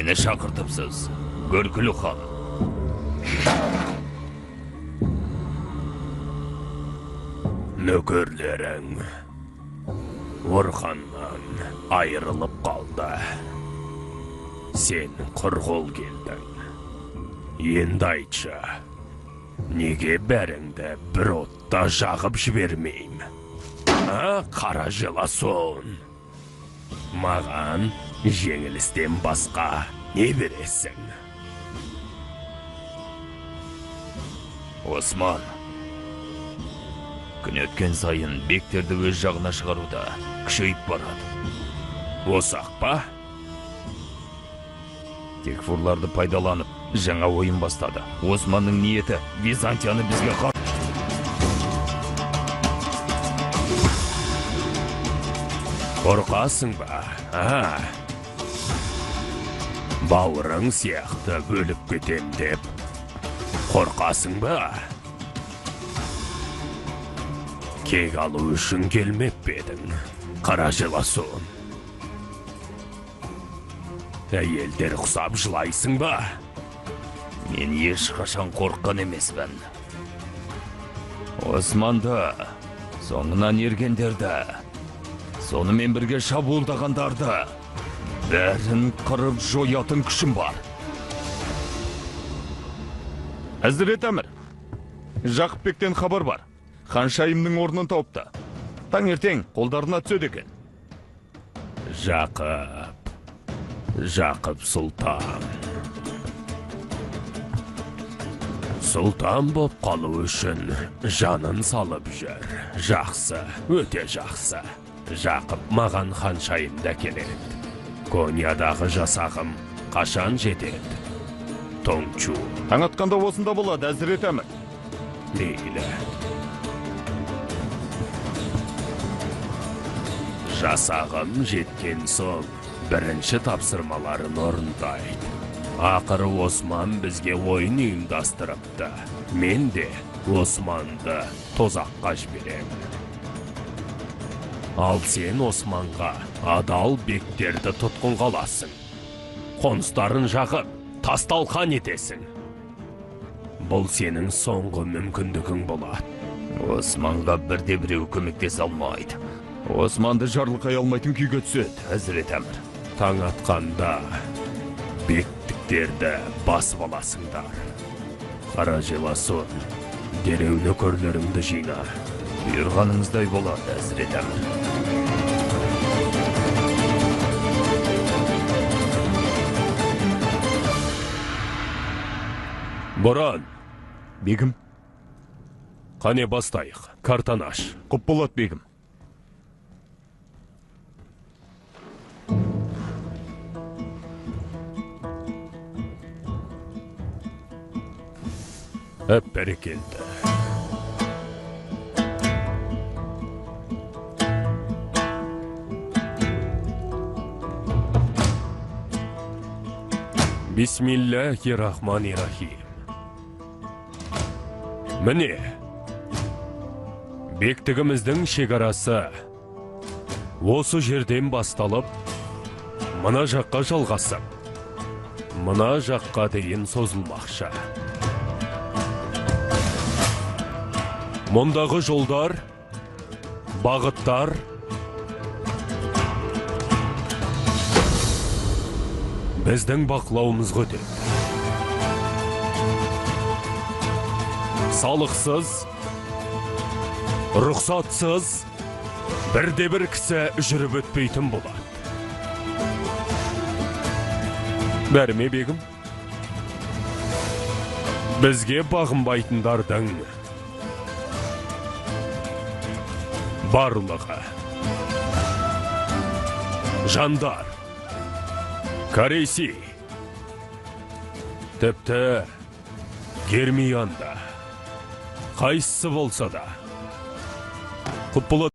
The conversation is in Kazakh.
Мені шақыртыпсыз, көркілі хан. Нөкерлерің Орханнан айырылып қалды. Сен құр қол келдің. Енді айтшы, неге бәріңді бір отта жағып жібермейм? Қара желасон. Маған жеңілістен басқа не бересің? Осман, күн өткен сайын бектерді өз жағына шығаруда күшейіп барады. Осақ па? Текфурларды пайдаланып, жаңа ойын бастады. Османның ниеті Византияны бізге Қорқасың ба? Бауырың сияқты бөліп кетем деп. Қорқасың ба? Кек алу үшін келмеп бедің, қара желасон. Әйелдер құсап жылайсың ба? Мен ешқашан қорыққан емеспін. Османды, соңынан ергендерді, сонымен бірге шабуылдағандарды бәрін қырып жоятын күшім бар. Әзірет әмір, Жақыпбектен хабар бар. Ханшайымның орнын тауыпты. Таңертең қолдарына түседі екен. Жақып сұлтан. Сұлтан боп қалу үшін жанын салып жүр. Жақсы, өте жақсы. Жақып маған ханшайымда келеді. Кониядағы жасағым қашан жетеді? Тоңчу. Таң атқанда осында болады, Әзірет әмір. Мейлі. Жасағым жеткен соң бірінші тапсырмаларын орындайды. Ақыры Осман бізге ойын ұйымдастырыпты. Мен де Османды тозаққа жіберем. Ал сен Османға адал бектерді тұтқынға аласың. Қоныстарын жағып, тасталқан етесің. Бұл сенің соңғы мүмкіндігің болады. Османға бірде-біреу көмектесе алмайды. Османды жарлықай алмайтын күйге түседі, Әзірет әмір. Таң атқанда бектіктерді басып аласыңдар. Қара желасон, дереу нөкерлеріңді жина. Бұйырғаныңыздай болады, Әзірет әмір. Боран, Бегім, қане бастайық, картаны аш. құп болады, бегім. Бәрекелді. Бисмиллахи-рахмани-рахим. Міне, бектігіміздің шекарасы осы жерден басталып, мына жаққа жалғасып, мына жаққа дейін созылмақшы. Мұндағы жолдар, бағыттар біздің бақылауымызға өтеді. Салықсыз, рұқсатсыз бірде-бір кісі жүріп өтпейтін болады. Бәрі ме, бегім? Бізге бағынбайтындардың барлығы жандар, Карейси, тіпті Гермиян да, қайсысы болса да құп болады.